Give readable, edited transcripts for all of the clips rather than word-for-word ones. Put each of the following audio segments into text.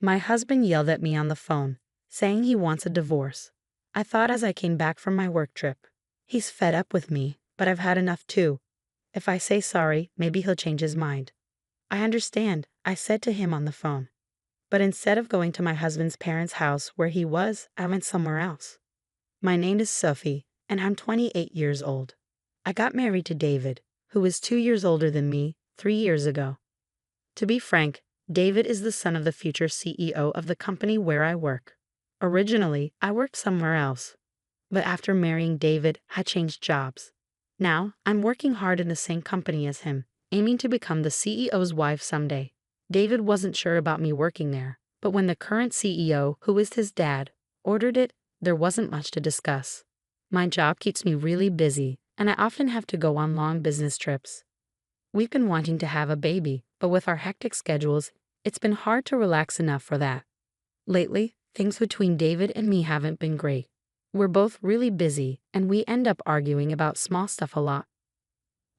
My husband yelled at me on the phone, saying he wants a divorce. I thought as I came back from my work trip. He's fed up with me, but I've had enough too. If I say sorry, maybe he'll change his mind. I understand, I said to him on the phone. But instead of going to my husband's parents' house where he was, I went somewhere else. My name is Sophie, and I'm 28 years old. I got married to David, who is 2 years older than me, 3 years ago. To be frank, David is the son of the future CEO of the company where I work. Originally, I worked somewhere else. But after marrying David, I changed jobs. Now, I'm working hard in the same company as him, aiming to become the CEO's wife someday. David wasn't sure about me working there, but when the current CEO, who is his dad, ordered it, there wasn't much to discuss. My job keeps me really busy, and I often have to go on long business trips. We've been wanting to have a baby, but with our hectic schedules, it's been hard to relax enough for that. Lately, things between David and me haven't been great. We're both really busy, and we end up arguing about small stuff a lot.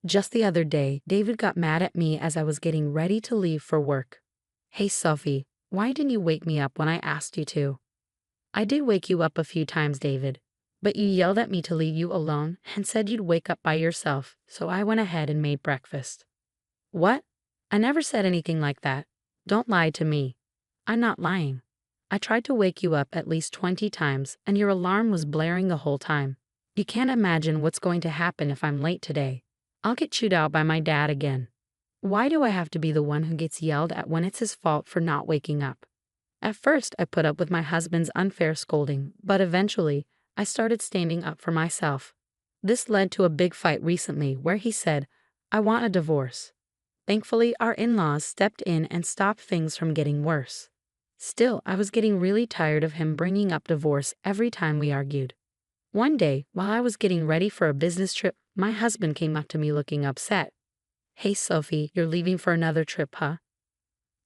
Just the other day, David got mad at me as I was getting ready to leave for work. "Hey Sophie, why didn't you wake me up when I asked you to?" "I did wake you up a few times, David, but you yelled at me to leave you alone and said you'd wake up by yourself, so I went ahead and made breakfast." "What? I never said anything like that. Don't lie to me." "I'm not lying. I tried to wake you up at least 20 times, and your alarm was blaring the whole time. You can't imagine what's going to happen if I'm late today. I'll get chewed out by my dad again. Why do I have to be the one who gets yelled at when it's his fault for not waking up?" At first, I put up with my husband's unfair scolding, but eventually, I started standing up for myself. This led to a big fight recently where he said, "I want a divorce." Thankfully, our in-laws stepped in and stopped things from getting worse. Still, I was getting really tired of him bringing up divorce every time we argued. One day, while I was getting ready for a business trip, my husband came up to me looking upset. "Hey Sophie, you're leaving for another trip, huh?"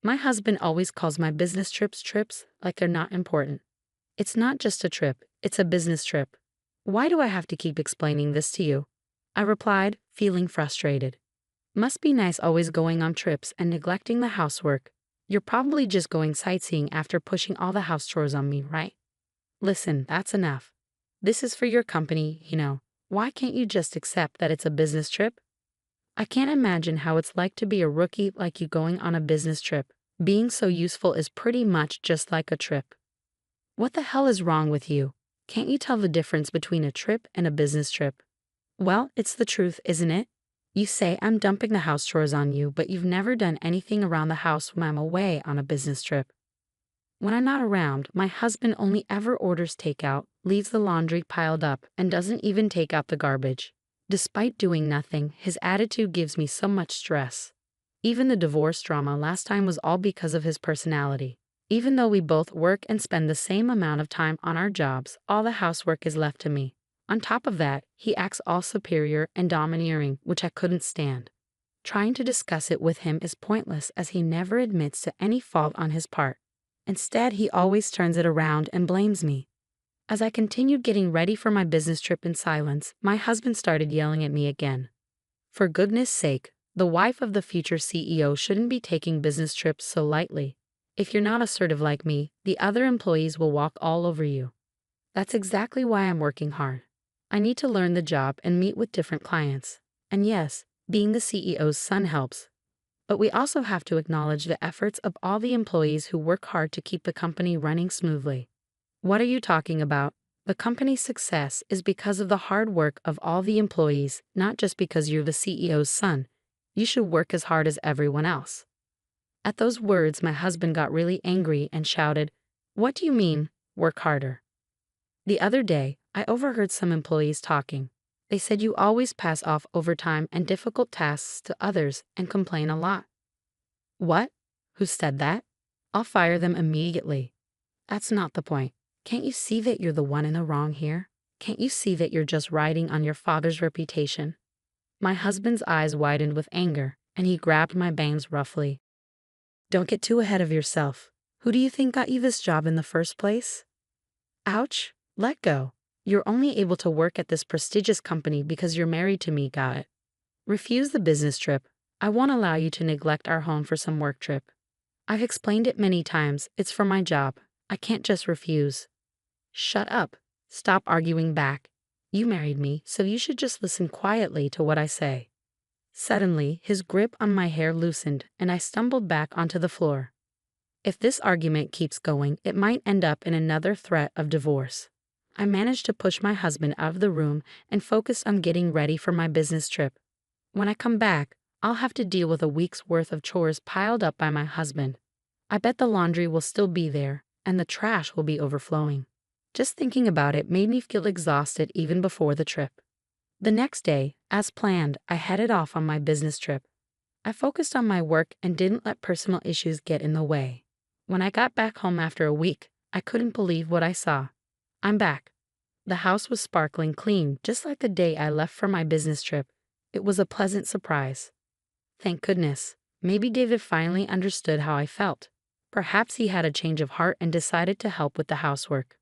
My husband always calls my business trips like they're not important. It's not just a trip, it's a business trip. "Why do I have to keep explaining this to you?" I replied, feeling frustrated. "Must be nice always going on trips and neglecting the housework. You're probably just going sightseeing after pushing all the house chores on me, right?" "Listen, that's enough. This is for your company, you know. Why can't you just accept that it's a business trip?" I can't imagine how it's like to be a rookie like you going on a business trip. Being so useful is pretty much just like a trip. What the hell is wrong with you? Can't you tell the difference between a trip and a business trip? Well, it's the truth, isn't it? You say I'm dumping the house chores on you, but you've never done anything around the house when I'm away on a business trip. When I'm not around, my husband only ever orders takeout, leaves the laundry piled up, and doesn't even take out the garbage. Despite doing nothing, his attitude gives me so much stress. Even the divorce drama last time was all because of his personality. Even though we both work and spend the same amount of time on our jobs, all the housework is left to me. On top of that, he acts all superior and domineering, which I couldn't stand. Trying to discuss it with him is pointless as he never admits to any fault on his part. Instead, he always turns it around and blames me. As I continued getting ready for my business trip in silence, my husband started yelling at me again. For goodness sake, the wife of the future CEO shouldn't be taking business trips so lightly. If you're not assertive like me, the other employees will walk all over you. That's exactly why I'm working hard. I need to learn the job and meet with different clients. And yes, being the CEO's son helps. But we also have to acknowledge the efforts of all the employees who work hard to keep the company running smoothly. What are you talking about? The company's success is because of the hard work of all the employees, not just because you're the CEO's son. You should work as hard as everyone else. At those words, my husband got really angry and shouted, "What do you mean, work harder?" The other day, I overheard some employees talking. They said you always pass off overtime and difficult tasks to others and complain a lot. What? Who said that? I'll fire them immediately. That's not the point. Can't you see that you're the one in the wrong here? Can't you see that you're just riding on your father's reputation? My husband's eyes widened with anger, and he grabbed my bangs roughly. Don't get too ahead of yourself. Who do you think got you this job in the first place? Ouch, let go. You're only able to work at this prestigious company because you're married to me, got it? Refuse the business trip. I won't allow you to neglect our home for some work trip. I've explained it many times. It's for my job. I can't just refuse. Shut up. Stop arguing back. You married me, so you should just listen quietly to what I say. Suddenly, his grip on my hair loosened, and I stumbled back onto the floor. If this argument keeps going, it might end up in another threat of divorce. I managed to push my husband out of the room and focused on getting ready for my business trip. When I come back, I'll have to deal with a week's worth of chores piled up by my husband. I bet the laundry will still be there, and the trash will be overflowing. Just thinking about it made me feel exhausted even before the trip. The next day, as planned, I headed off on my business trip. I focused on my work and didn't let personal issues get in the way. When I got back home after a week, I couldn't believe what I saw. I'm back. The house was sparkling clean, just like the day I left for my business trip. It was a pleasant surprise. Thank goodness. Maybe David finally understood how I felt. Perhaps he had a change of heart and decided to help with the housework.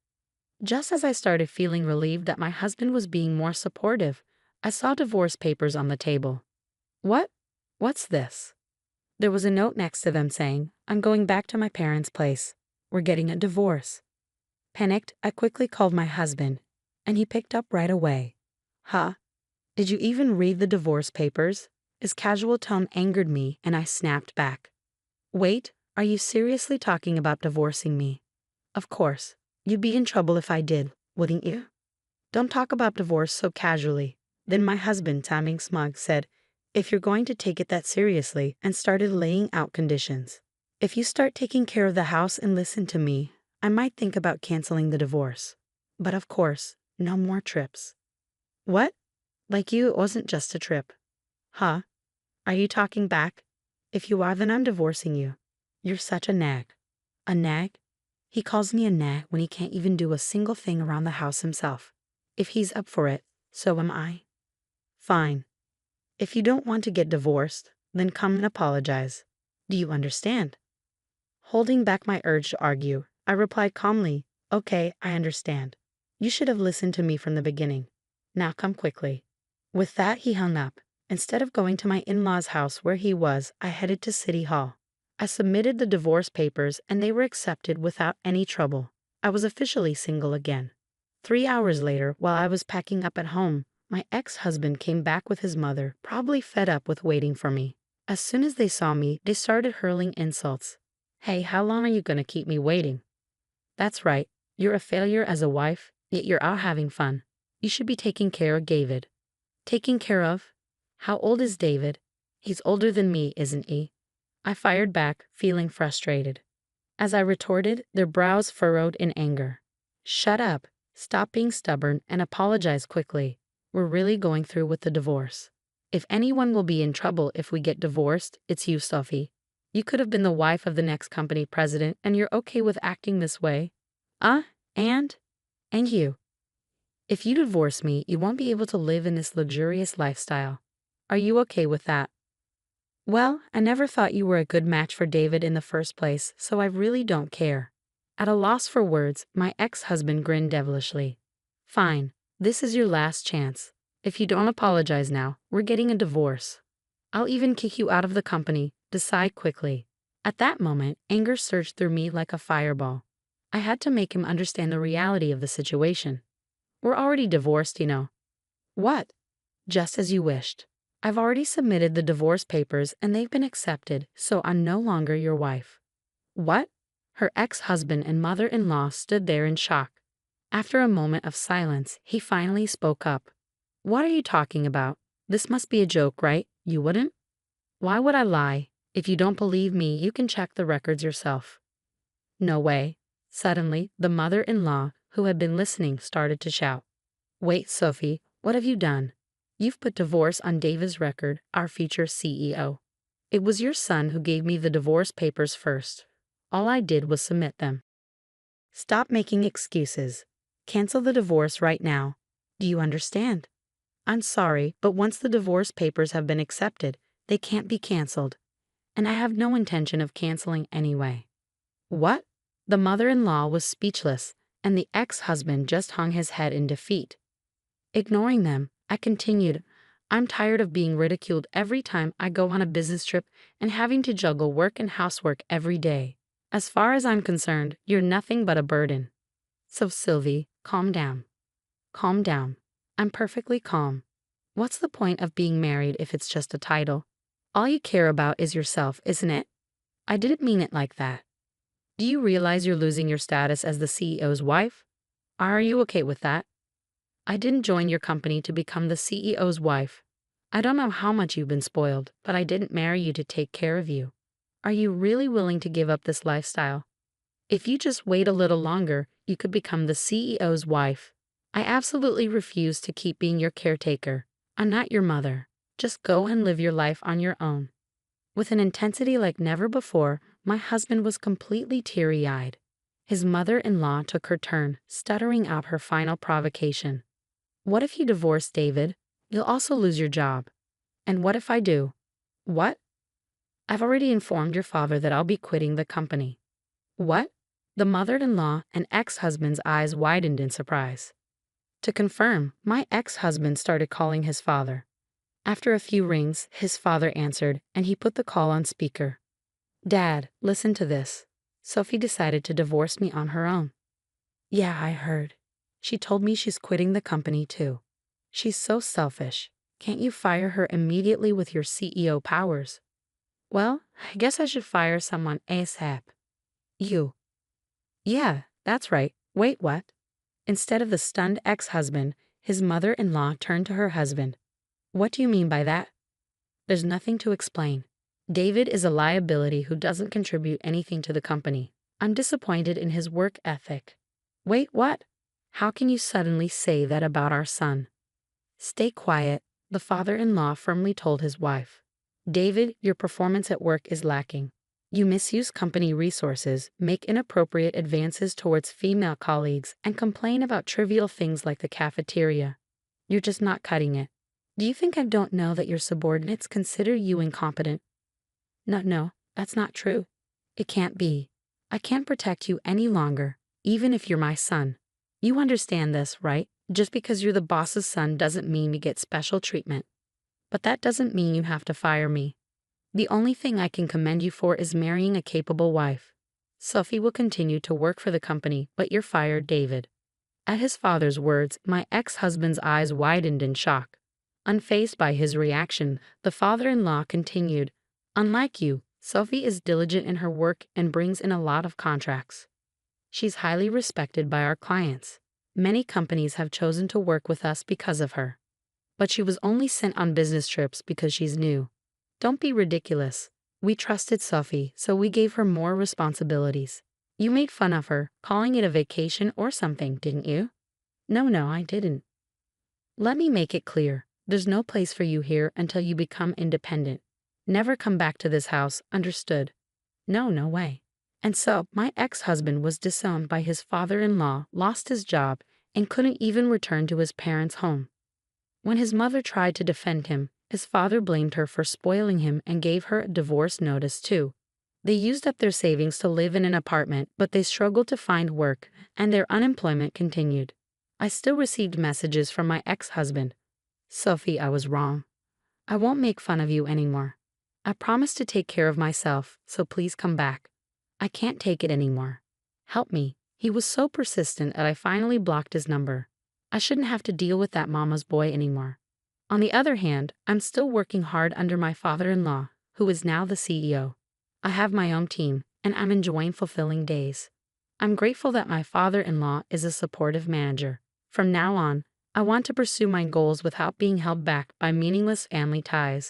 Just as I started feeling relieved that my husband was being more supportive, I saw divorce papers on the table. What? What's this? There was a note next to them saying, "I'm going back to my parents' place. We're getting a divorce." Panicked, I quickly called my husband, and he picked up right away. Huh? Did you even read the divorce papers? His casual tone angered me, and I snapped back. Wait, are you seriously talking about divorcing me? Of course. You'd be in trouble if I did, wouldn't you? Don't talk about divorce so casually. Then my husband, sounding smug, said, "If you're going to take it that seriously," and started laying out conditions. "If you start taking care of the house and listen to me, I might think about canceling the divorce. But of course, no more trips." What? Like you, it wasn't just a trip. Huh? Are you talking back? If you are, then I'm divorcing you. You're such a nag. A nag? He calls me a nag when he can't even do a single thing around the house himself. If he's up for it, so am I. Fine. If you don't want to get divorced, then come and apologize. Do you understand? Holding back my urge to argue, I replied calmly, "Okay, I understand. You should have listened to me from the beginning. Now come quickly." With that, he hung up. Instead of going to my in-laws' house where he was, I headed to City Hall. I submitted the divorce papers and they were accepted without any trouble. I was officially single again. 3 hours later, while I was packing up at home, my ex-husband came back with his mother, probably fed up with waiting for me. As soon as they saw me, they started hurling insults. "Hey, how long are you going to keep me waiting? That's right, you're a failure as a wife, yet you're out having fun. You should be taking care of David." Taking care of? How old is David? He's older than me, isn't he? I fired back, feeling frustrated. As I retorted, their brows furrowed in anger. Shut up, stop being stubborn, and apologize quickly. We're really going through with the divorce. If anyone will be in trouble if we get divorced, it's you, Sophie. You could have been the wife of the next company president, and you're okay with acting this way? And you. If you divorce me, you won't be able to live in this luxurious lifestyle. Are you okay with that? Well, I never thought you were a good match for David in the first place, so I really don't care. At a loss for words, my ex-husband grinned devilishly. Fine, this is your last chance. If you don't apologize now, we're getting a divorce. I'll even kick you out of the company. Decide quickly. At that moment, anger surged through me like a fireball. I had to make him understand the reality of the situation. We're already divorced, you know. What? Just as you wished. I've already submitted the divorce papers and they've been accepted, so I'm no longer your wife. What? Her ex-husband and mother-in-law stood there in shock. After a moment of silence, he finally spoke up. What are you talking about? This must be a joke, right? You wouldn't? Why would I lie? If you don't believe me, you can check the records yourself. No way. Suddenly, the mother-in-law, who had been listening, started to shout. Wait, Sophie, what have you done? You've put divorce on David's record, our future CEO. It was your son who gave me the divorce papers first. All I did was submit them. Stop making excuses. Cancel the divorce right now. Do you understand? I'm sorry, but once the divorce papers have been accepted, they can't be canceled. And I have no intention of canceling anyway. What? The mother-in-law was speechless, and the ex-husband just hung his head in defeat. Ignoring them, I continued, I'm tired of being ridiculed every time I go on a business trip and having to juggle work and housework every day. As far as I'm concerned, you're nothing but a burden. So Sylvie, calm down. Calm down. I'm perfectly calm. What's the point of being married if it's just a title? All you care about is yourself, isn't it? I didn't mean it like that. Do you realize you're losing your status as the CEO's wife? Are you okay with that? I didn't join your company to become the CEO's wife. I don't know how much you've been spoiled, but I didn't marry you to take care of you. Are you really willing to give up this lifestyle? If you just wait a little longer, you could become the CEO's wife. I absolutely refuse to keep being your caretaker. I'm not your mother. Just go and live your life on your own. With an intensity like never before, my husband was completely teary-eyed. His mother-in-law took her turn, stuttering out her final provocation. What if you divorce David? You'll also lose your job. And what if I do? What? I've already informed your father that I'll be quitting the company. What? The mother-in-law and ex-husband's eyes widened in surprise. To confirm, my ex-husband started calling his father. After a few rings, his father answered, and he put the call on speaker. Dad, listen to this. Sophie decided to divorce me on her own. Yeah, I heard. She told me she's quitting the company too. She's so selfish. Can't you fire her immediately with your CEO powers? Well, I guess I should fire someone ASAP. You. Yeah, that's right. Wait, what? Instead of the stunned ex-husband, his mother-in-law turned to her husband. What do you mean by that? There's nothing to explain. David is a liability who doesn't contribute anything to the company. I'm disappointed in his work ethic. Wait, what? How can you suddenly say that about our son? Stay quiet, the father-in-law firmly told his wife. David, your performance at work is lacking. You misuse company resources, make inappropriate advances towards female colleagues, and complain about trivial things like the cafeteria. You're just not cutting it. Do you think I don't know that your subordinates consider you incompetent? No, that's not true. It can't be. I can't protect you any longer, even if you're my son. You understand this, right? Just because you're the boss's son doesn't mean we get special treatment. But that doesn't mean you have to fire me. The only thing I can commend you for is marrying a capable wife. Sophie will continue to work for the company, but you're fired, David. At his father's words, my ex-husband's eyes widened in shock. Unfazed by his reaction, the father-in-law continued, Unlike you, Sophie is diligent in her work and brings in a lot of contracts. She's highly respected by our clients. Many companies have chosen to work with us because of her. But she was only sent on business trips because she's new. Don't be ridiculous. We trusted Sophie, so we gave her more responsibilities. You made fun of her, calling it a vacation or something, didn't you? No, I didn't. Let me make it clear. There's no place for you here until you become independent. Never come back to this house, understood? No way. And so, my ex-husband was disowned by his father-in-law, lost his job, and couldn't even return to his parents' home. When his mother tried to defend him, his father blamed her for spoiling him and gave her a divorce notice too. They used up their savings to live in an apartment, but they struggled to find work, and their unemployment continued. I still received messages from my ex-husband. Sophie, I was wrong. I won't make fun of you anymore. I promised to take care of myself, so please come back. I can't take it anymore. Help me. He was so persistent that I finally blocked his number. I shouldn't have to deal with that mama's boy anymore. On the other hand, I'm still working hard under my father-in-law, who is now the CEO. I have my own team, and I'm enjoying fulfilling days. I'm grateful that my father-in-law is a supportive manager. From now on, I want to pursue my goals without being held back by meaningless family ties.